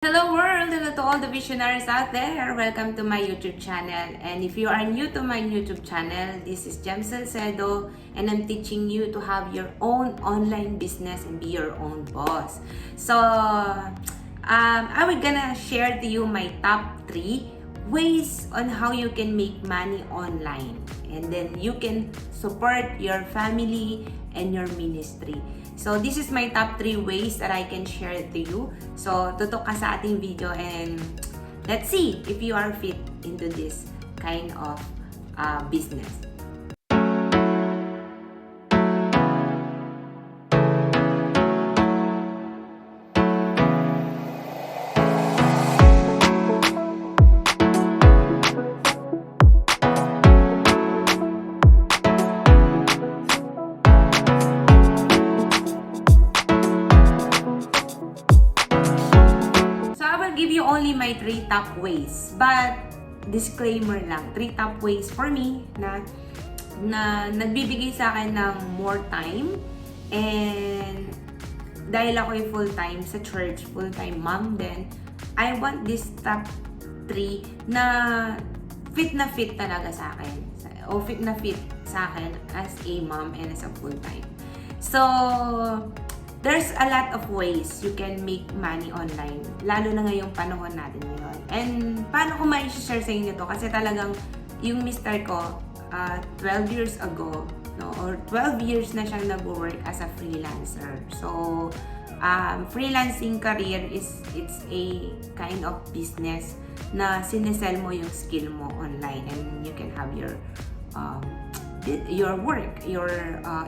Hello world! Hello to all the visionaries out there! Welcome to my YouTube channel. And if you are new to my YouTube channel, this is Jhem Salcedo and I'm teaching you to have your own online business and be your own boss. So, I will gonna share to you my top 3 ways on how you can make money online. And then you can support your family and your ministry. So, this is my top 3 ways that I can share to you. So, tutok ka sa ating video and let's see if you are fit into this kind of business. Give you only my 3 top ways, but disclaimer lang, 3 top ways for me na nagbibigay sa akin ng more time, and dahil ako ay full-time sa church, full-time mom din, I want this top 3 na fit talaga sa akin, o fit na fit sa akin as a mom and as a full-time. So, there's a lot of ways you can make money online, lalo na ngayong panahon natin ngayon. And paano ko ma-share sa inyo to? Kasi talagang yung mister ko, 12 years ago, no, or 12 years na siyang nag-work as a freelancer. So, freelancing career it's a kind of business na sinesell mo yung skill mo online and you can have your work, your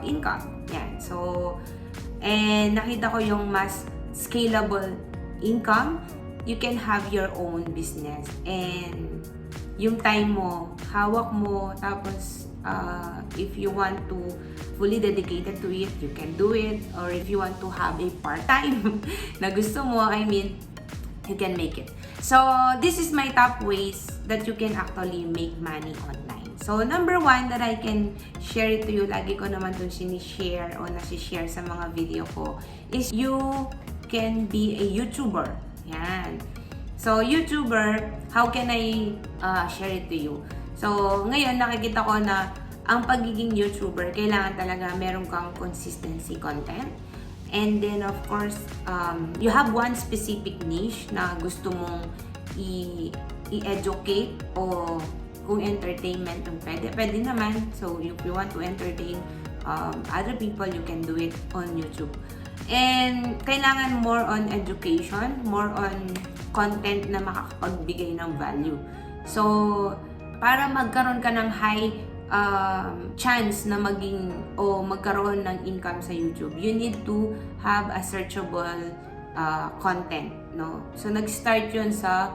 income. Yan. So, and nakita ko yung mas scalable income, you can have your own business. And yung time mo, hawak mo, tapos if you want to fully dedicated to it, you can do it. Or if you want to have a part-time na gusto mo, you can make it. So, this is my top ways that you can actually make money online. So, number 1 that I can share it to you, lagi ko naman itong sinishare o nasishare sa mga video ko, is you can be a YouTuber. Yan. So, YouTuber, how can I share it to you? So, ngayon nakikita ko na ang pagiging YouTuber, kailangan talaga meron kang consistency content. And then, of course, you have one specific niche na gusto mong i-educate o kung entertainment yung pwede naman. So, if you want to entertain other people, you can do it on YouTube. And kailangan more on education, more on content na makakapagbigay ng value. So, para magkaroon ka ng high chance na magkaroon ng income sa YouTube, you need to have a searchable content, no? So, nag-start yun sa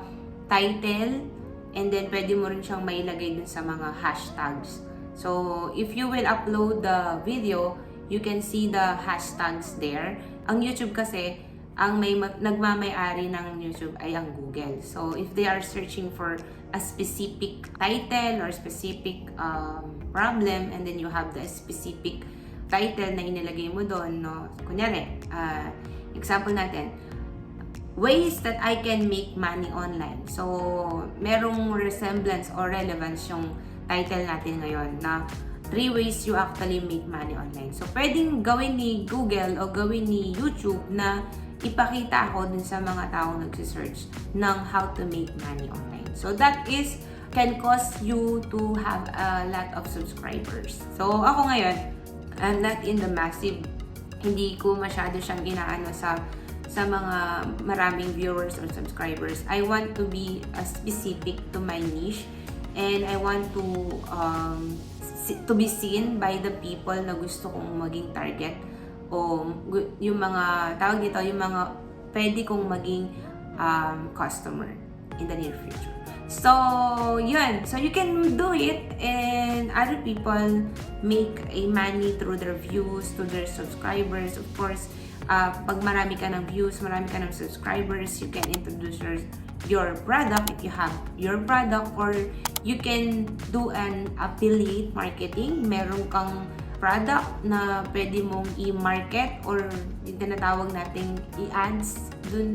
title, and then pwede mo rin siyang mailagay dun sa mga hashtags. So, if you will upload the video, you can see the hashtags there. Ang YouTube kasi, ang nagmamay-ari ng YouTube ay ang Google. So, if they are searching for a specific title or specific problem, and then you have the specific title na inilagay mo doon, no? Kunyari, example natin, ways that I can make money online. So, merong resemblance or relevance yung title natin ngayon na 3 ways you actually make money online. So, pwedeng gawin ni Google o gawin ni YouTube na ipakita ako dun sa mga taong nagsisearch ng how to make money online. So, that can cause you to have a lot of subscribers. So, ako ngayon, I'm not in the massive, hindi ko masyado siyang ginaano sa mga maraming viewers or subscribers. I want to be specific to my niche, and I want to be seen by the people na gusto kong maging target, o yung mga tawag dito, yung mga pwede kong maging customer in the near future. So, yun. So, you can do it, and other people make a money through their views, to their subscribers. Of course, pag marami ka ng views, marami ka ng subscribers, you can introduce your product if you have your product, or you can do an affiliate marketing. Meron kang product na pwede mong i-market or yung tinatawag nating i-ads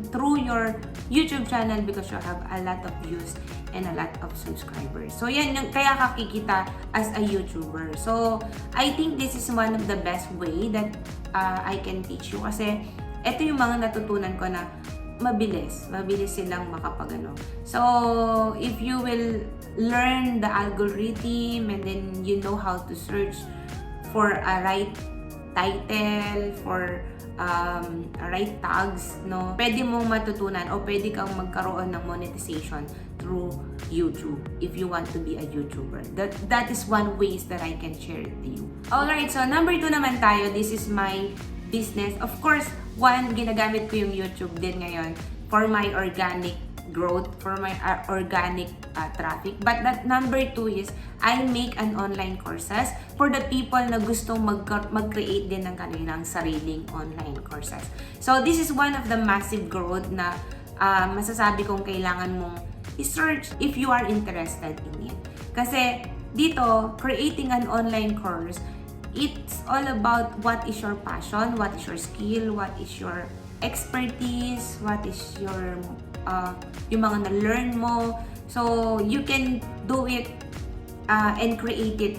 through your YouTube channel because you have a lot of views and a lot of subscribers. So yan yung kaya ka kikita as a YouTuber. So I think this is one of the best way that I can teach you kasi ito yung mga natutunan ko na mabilis silang makapagano. So if you will learn the algorithm and then you know how to search for a right title, for right tags, no, pwede mong matutunan o pwede kang magkaroon ng monetization through YouTube if you want to be a YouTuber. That is one ways that I can share it to you. Alright, so number 2 naman tayo. This is my business. Of course, one, ginagamit ko yung YouTube din ngayon for my organic growth, for my organic traffic. But that number 2 is I make an online courses for the people na gustong mag-create din ng kanilang sariling online courses. So this is one of the massive growth na masasabi kong kailangan mong i-search if you are interested in it. Kasi dito, creating an online course, it's all about what is your passion, what is your skill, what is your expertise, what is your yung mga na-learn mo. So you can do it and create it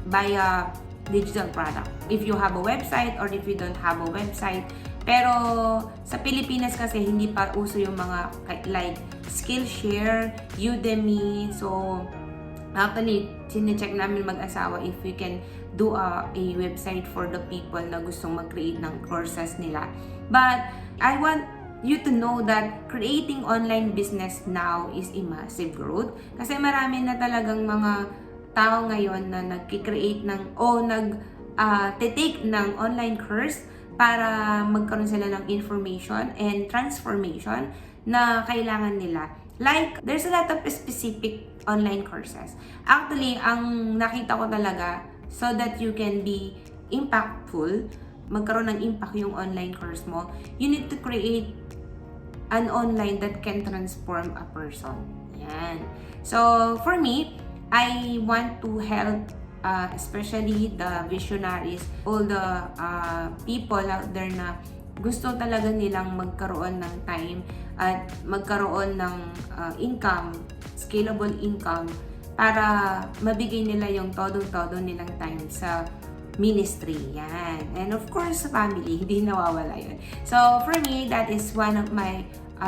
via digital product. If you have a website or if you don't have a website. Pero sa Pilipinas kasi hindi pa uso yung mga like Skillshare, Udemy. So actually, sine-check namin mag-asawa if we can do a website for the people na gustong mag-create ng courses nila. But I want you to know that creating online business now is a massive growth. Kasi marami na talagang mga tao ngayon na nag-create ng o nag-take ng online course para magkaroon sila ng information and transformation na kailangan nila. Like, there's a lot of specific online courses. Actually, ang nakita ko talaga, so that you can be impactful, magkaroon ng impact yung online course mo, you need to create an online that can transform a person. Yan. So, for me, I want to help especially the visionaries, all the people out there na gusto talaga nilang magkaroon ng time at magkaroon ng income, scalable income, para mabigay nila yung todo-todo nilang time sa ministry. Yan. And of course, sa family, hindi nawawala yun. So, for me, that is one of my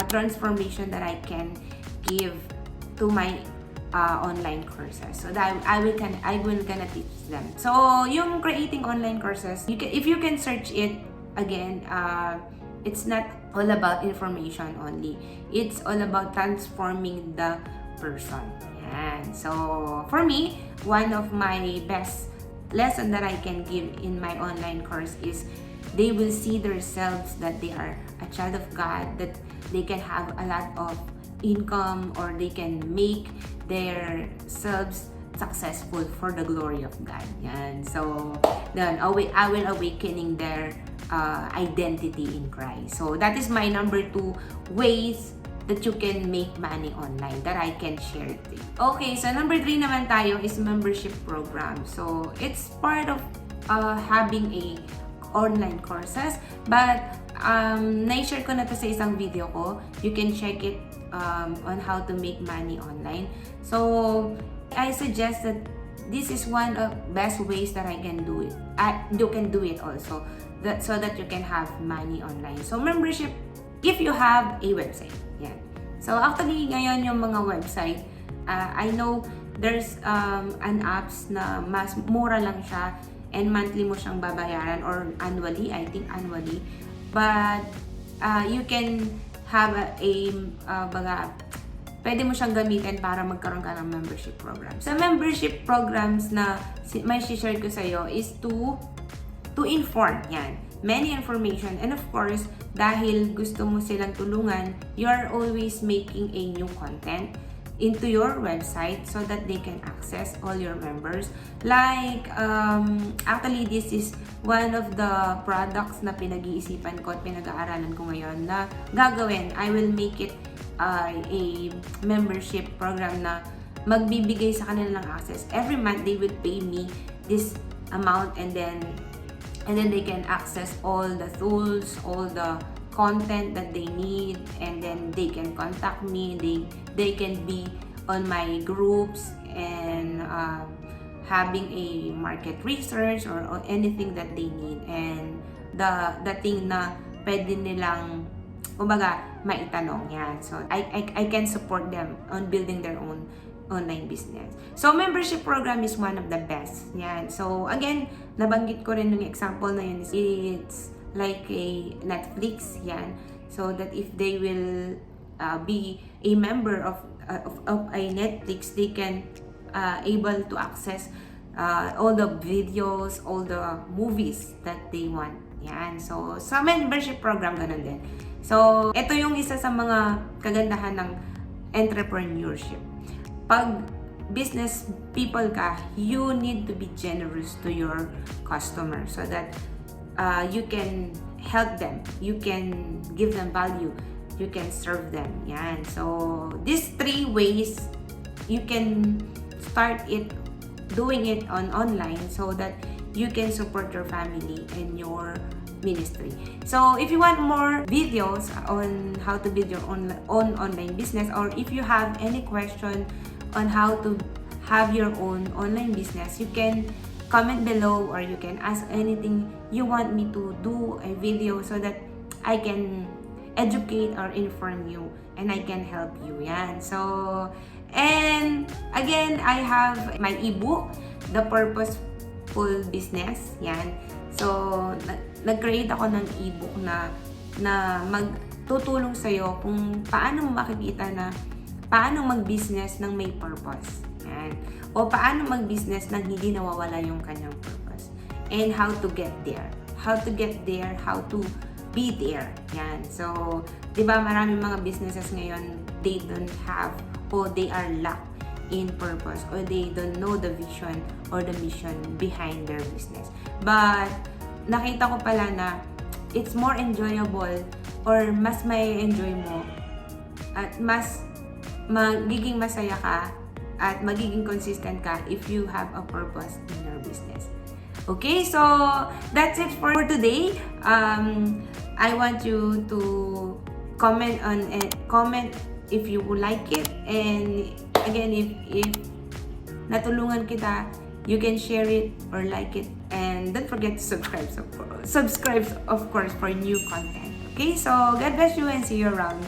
transformation that I can give to my online courses. So, that I will gonna teach them. So, yung creating online courses, if you can search it, again, it's not all about information only. It's all about transforming the person. Yan. So, for me, one of my best lesson that I can give in my online course is they will see themselves that they are a child of God, that they can have a lot of income or they can make their selves successful for the glory of God. Yan. So, then I will awakening their identity in Christ. So, that is my number 2 ways that you can make money online that I can share it with you. Okay, so number 3 naman tayo is membership program. So, it's part of having a online courses, but na-share ko na to sa isang video ko. You can check it on how to make money online. So, I suggest that this is one of best ways that I can do it. You can do it also, so that you can have money online. So, membership, if you have a website. Yan. So, actually, ngayon yung mga website, I know there's an apps na mas mura lang siya and monthly mo siyang babayaran or annually, I think annually. But, you can have pwede mo siyang gamitin para magkaroon ka ng membership program. Sa membership programs na may share ko sa'yo is to inform. Yan. Many information, and of course, dahil gusto mo silang tulungan, you are always making a new content into your website so that they can access all your members. Like, actually, this is one of the products na pinag-iisipan ko at pinag-aaralan ko ngayon na gagawin. I will make it a membership program na magbibigay sa kanila ng access. Every month, they will pay me this amount, and then they can access all the tools, all the content that they need, and then they can contact me. They can be on my groups and having a market research or anything that they need, and the thing na pwede nilang kumbaga maitanong yan. So I can support them on building their own online business. So membership program is one of the best. Yan. So again, nabanggit ko rin yung example na yun. It's like a Netflix. Yan. So that if they will be a member of a Netflix, they can able to access all the videos, all the movies that they want. Yan. So sa membership program, ganun din. So ito yung isa sa mga kagandahan ng entrepreneurship. Pag business people ka, you need to be generous to your customer so that you can help them, you can give them value, you can serve them. Yan. So these 3 ways you can start doing it online so that you can support your family and your ministry. So if you want more videos on how to build your own online business, or if you have any question on how to have your own online business, you can comment below, or you can ask anything you want me to do a video so that I can educate or inform you and I can help you. Yan. So, and again, I have my ebook, The Purposeful Business. Yan. So, nag-create ako ng ebook na magtutulong sa'yo kung paano mo makikita na paano mag-business ng may purpose. Yan. O paano mag-business nang hindi nawawala yung kanyang purpose. And how to get there. How to get there, how to be there. Yan. So, di ba maraming mga businesses ngayon, they don't have or they are lack in purpose, or they don't know the vision or the mission behind their business. But, nakita ko pala na it's more enjoyable, or mas may enjoy mo at mas magiging masaya ka at magiging consistent ka if you have a purpose in your business. Okay, so that's it for today. I want you to comment if you like it, and again, if natulungan kita, you can share it or like it, and don't forget to subscribe of course for new content. Okay, so God bless you and see you around.